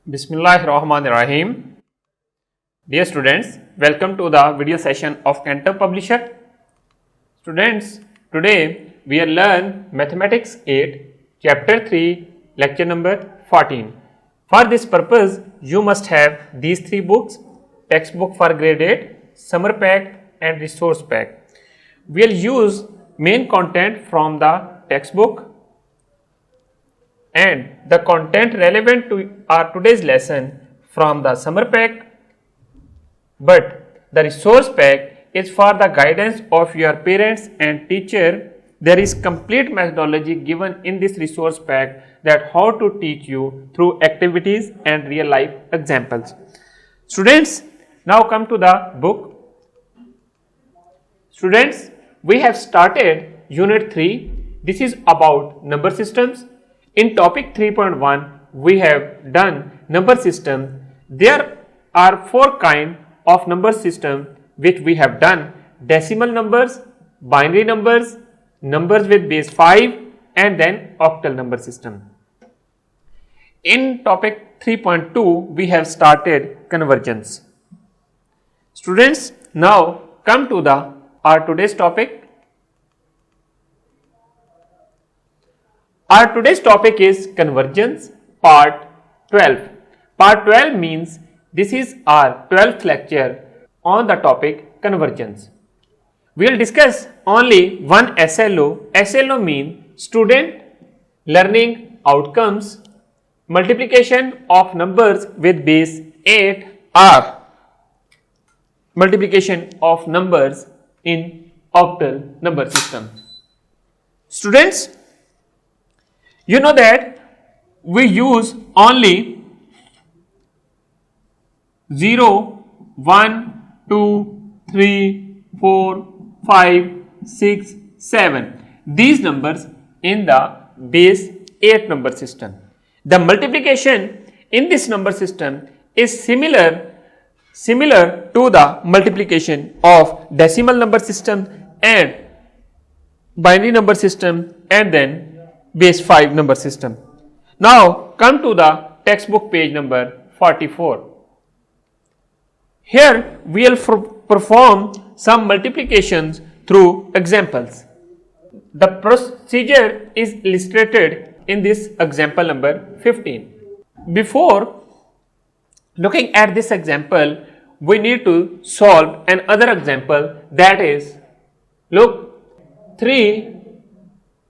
Bismillahirrahmanirrahim. Dear students, welcome to the video session of Cantor Publisher. Students, today we will learn Mathematics 8, Chapter 3, Lecture number 14. For this purpose, you must have these three books: Textbook for Grade 8, Summer Pack and Resource Pack. We will use main content from the textbook and the content relevant to our today's lesson from the summer pack, but the resource pack is for the guidance of your parents and teacher. There is complete methodology given in this resource pack that how to teach you through activities and real life examples. Students, now come to the book. Students, we have started unit 3. This is about number systems. In topic 3.1, we have done number system. There are 4 kinds of number system which we have done: decimal numbers, binary numbers, numbers with base 5, and then octal number system. In topic 3.2, we have started convergence. Students, now come to our today's topic. Our today's topic is convergence part 12. Part 12 means this is our 12th lecture on the topic convergence. We will discuss only one SLO. SLO means student learning outcomes. Multiplication of numbers with base 8 or multiplication of numbers in octal number system. Students, you know that we use only 0, 1, 2, 3, 4, 5, 6, 7. These numbers in the base 8 number system. The multiplication in this number system is similar to the multiplication of decimal number system and binary number system and then base 5 number system. Now come to the textbook page number 44. Here we will perform some multiplications through examples. The procedure is illustrated in this example number 15. Before looking at this example, we need to solve another example, that is, look, 3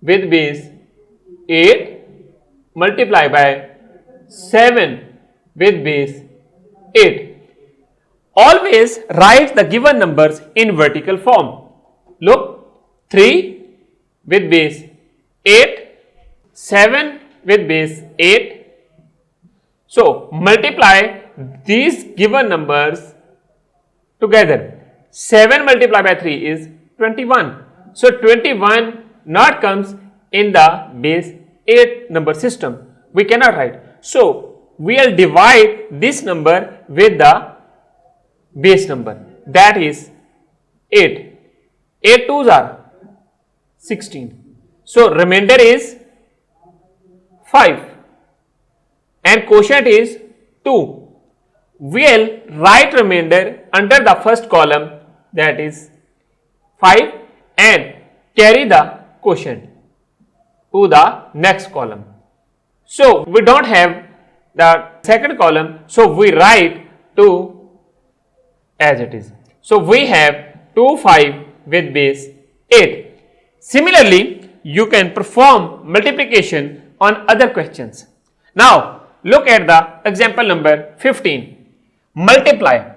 with base 8 multiplied by 7 with base 8. Always write the given numbers in vertical form. Look, 3 with base 8, 7 with base 8. So multiply these given numbers together. 7 multiplied by 3 is 21. So 21 not comes in the base 8 number system. We cannot write. So we will divide this number with the base number, that is 8. 8 twos are 16. So remainder is 5 and quotient is 2. We will write remainder under the first column, that is 5, and carry the quotient to the next column. So we don't have the second column, so we write 2 as it is. So we have 2, 5 with base 8. Similarly, you can perform multiplication on other questions. Now look at the example number 15. Multiply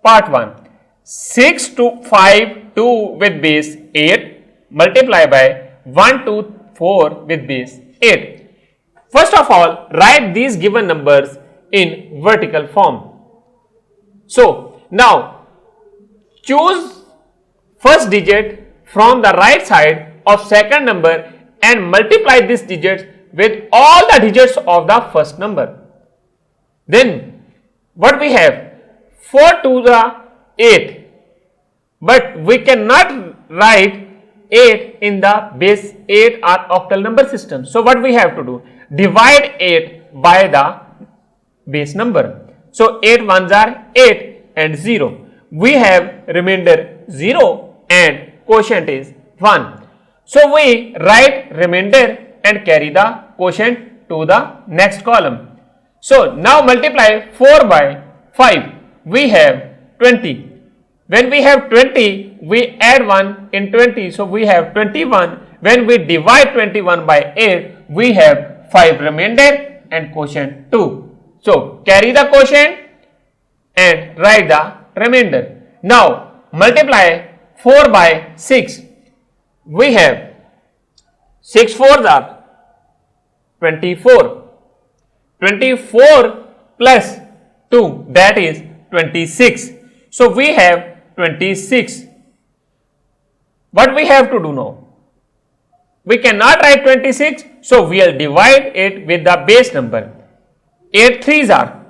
part 1. 6 to 5, 2 with base 8 multiply by 1, 2, 4 with base 8. First of all, write these given numbers in vertical form. So now choose first digit from the right side of second number and multiply this digit with all the digits of the first number. Then what we have? 4 to the 8, but we cannot write 8 in the base 8 or octal number system. So what we have to do? Divide 8 by the base number. So 8 ones are 8 and 0. We have remainder 0 and quotient is 1. So we write remainder and carry the quotient to the next column. So now multiply 4 by 5. We have 20. When we have 20, we add 1 in 20. So we have 21. When we divide 21 by 8, we have 5 remainder and quotient 2. So carry the quotient and write the remainder. Now multiply 4 by 6. We have 6 fours are 24. 24 plus 2, that is 26. So we have 26. What we have to do now? We cannot write 26, so we will divide it with the base number. 8 threes are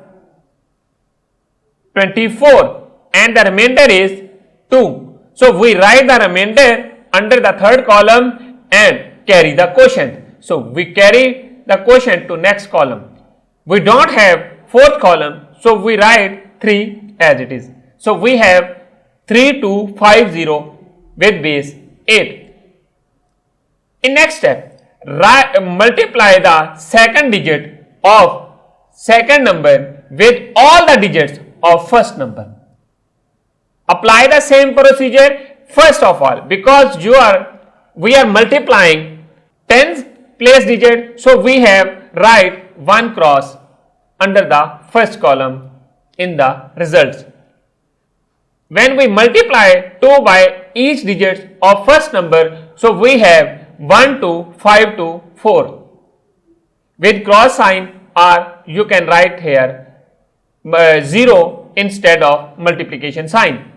24 and the remainder is 2. So we write the remainder under the third column and carry the quotient. So we carry the quotient to next column. We don't have fourth column, so we write 3 as it is. So we have 3250 with base 8. In next step, multiply the second digit of second number with all the digits of first number. Apply the same procedure first of all, because we are multiplying 10th place digit, so we have write 1 cross under the first column in the results. When we multiply 2 by each digit of first number, so we have 1 to 5 to 4 with cross sign, or you can write here 0 instead of multiplication sign.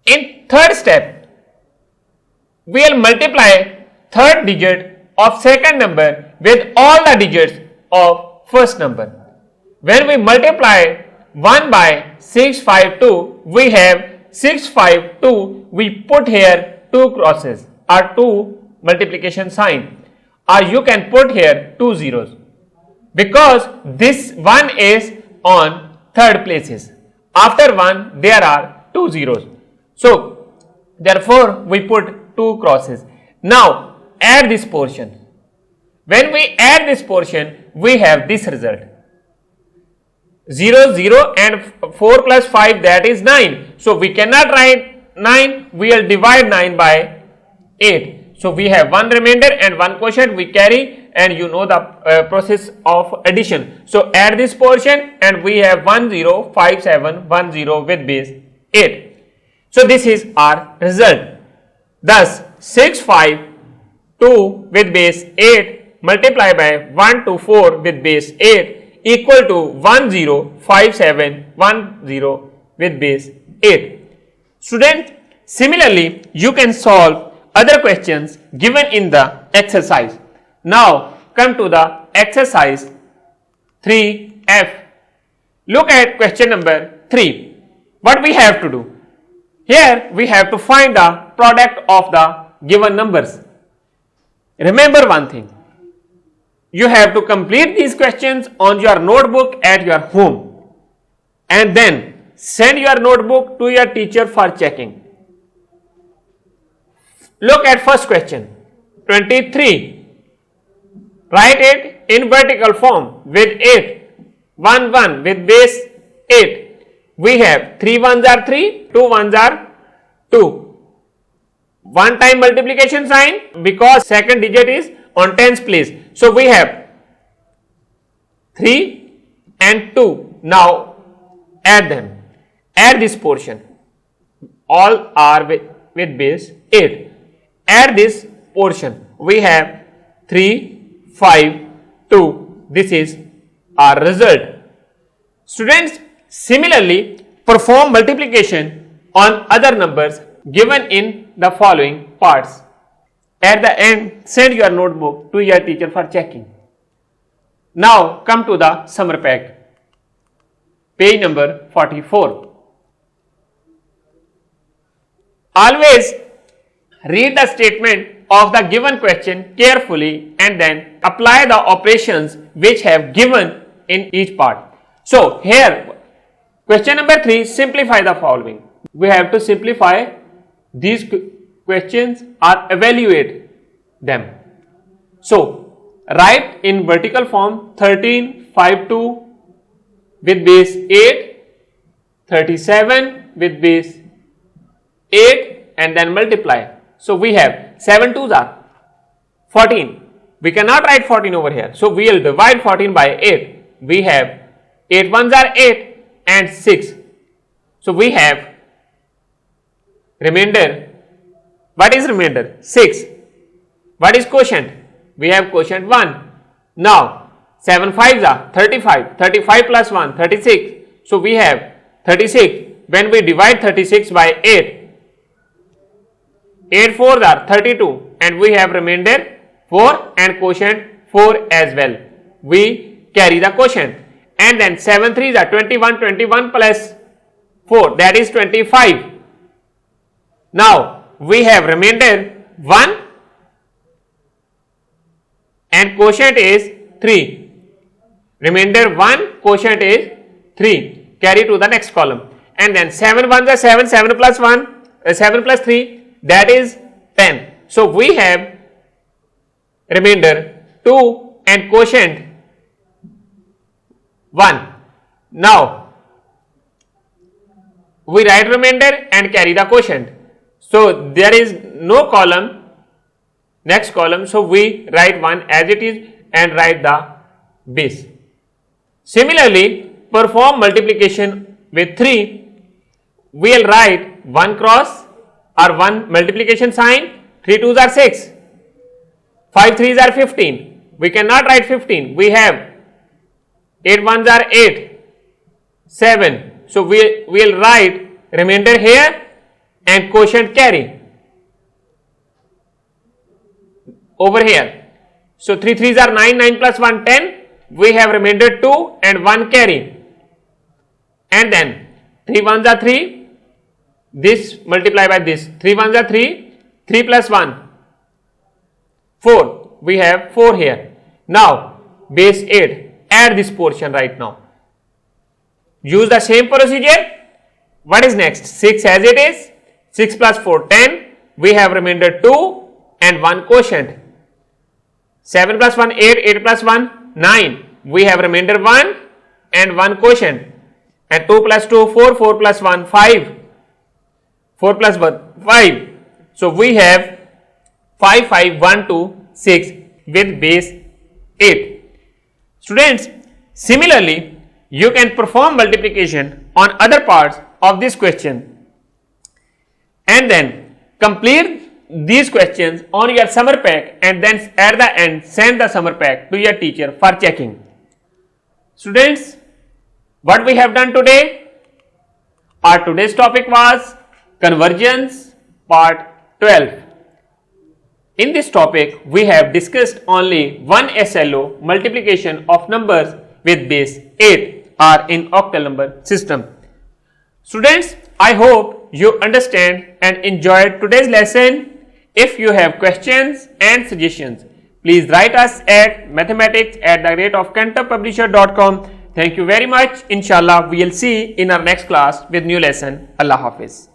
In third step, we will multiply third digit of second number with all the digits of first number. When we multiply 1 by 652, we have 652, we put here 2 crosses or 2 multiplication sign, or you can put here 2 zeros, because this 1 is on third places. After 1 there are 2 zeros, so therefore we put 2 crosses. Now add this portion. When we add this portion, we have this result: 0 0 and 4 plus 5, that is 9. So we cannot write 9, we will divide 9 by 8. So we have 1 remainder and 1 quotient we carry, and you know the process of addition. So add this portion and we have 105710 with base 8. So this is our result. Thus 652 with base 8 multiplied by 124 with base 8 equal to 105710 with base 8. Student, similarly you can solve other questions given in the exercise. Now come to the exercise 3F. Look at question number 3. What we have to do? Here we have to find the product of the given numbers. Remember one thing, you have to complete these questions on your notebook at your home and then send your notebook to your teacher for checking. Look at first question, 23. Write it in vertical form with 8, 1 1 with base 8. We have 3 ones are 3, 2 ones are 2. One time multiplication sign because second digit is on tens place. So we have 3 and 2. Now add them. Add this portion. All are with base 8. Add this portion. We have 3, 5, 2. This is our result. Students, similarly perform multiplication on other numbers given in the following parts. At the end, send your notebook to your teacher for checking. Now come to the summer pack, page number 44. Always read the statement of the given question carefully and then apply the operations which have given in each part. So here, question number 3, simplify the following. We have to simplify these questions or evaluate them. So write in vertical form 13, 5, 2 with base 8, 37 with base 8 and then multiply. So we have 7 2s are 14. We cannot write 14 over here. So we will divide 14 by 8. We have 8 1s are 8 and 6. So we have remainder. What is remainder? 6. What is quotient? We have quotient 1. Now 7 5s are 35. 35 plus 1, 36. So we have 36. When we divide 36 by 8, 8 4s are 32 and we have remainder 4 and quotient 4 as well. We carry the quotient and then 7 3s are 21, 21 plus 4, that is 25. Now we have remainder 1 and quotient is 3. Remainder 1, quotient is 3. Carry to the next column and then 7 1s are 7, 7 plus 1, 7 plus 3, that is 10. So we have remainder 2 and quotient 1. Now we write remainder and carry the quotient. So there is no column, next column. So we write 1 as it is and write the base. Similarly, perform multiplication with 3. We will write 1 cross or 1 multiplication sign. 3 2s are 6. 5 3s are 15. We cannot write 15. We have 8 1s are 8, 7. So we will write remainder here and quotient carry over here. So 3 3s are 9, 9 plus 1 10. We have remainder 2 and 1 carry. And then 3 1s are 3. This multiply by this. 3 1s are 3. 3 plus 1. 4. We have 4 here. Now base 8. Add this portion right now. Use the same procedure. What is next? 6 as it is. 6 plus 4 10. We have remainder 2 and 1 quotient. 7 plus 1 8. 8 plus 1 9. We have remainder 1 and 1 quotient. And 2 plus 2 4. 4 plus 1 5. 4 plus 1 5. So we have 5 5 1 2 6 with base 8. Students, similarly, you can perform multiplication on other parts of this question and then complete these questions on your summer pack and then at the end send the summer pack to your teacher for checking. Students, what we have done today? Our today's topic was convergence part 12. In this topic, we have discussed only one SLO, multiplication of numbers with base 8 or in octal number system. Students, I hope you understand and enjoyed today's lesson. If you have questions and suggestions, please write us at mathematics@kantoppublisher.com. Thank you very much. Inshallah, we will see in our next class with new lesson. Allah Hafiz.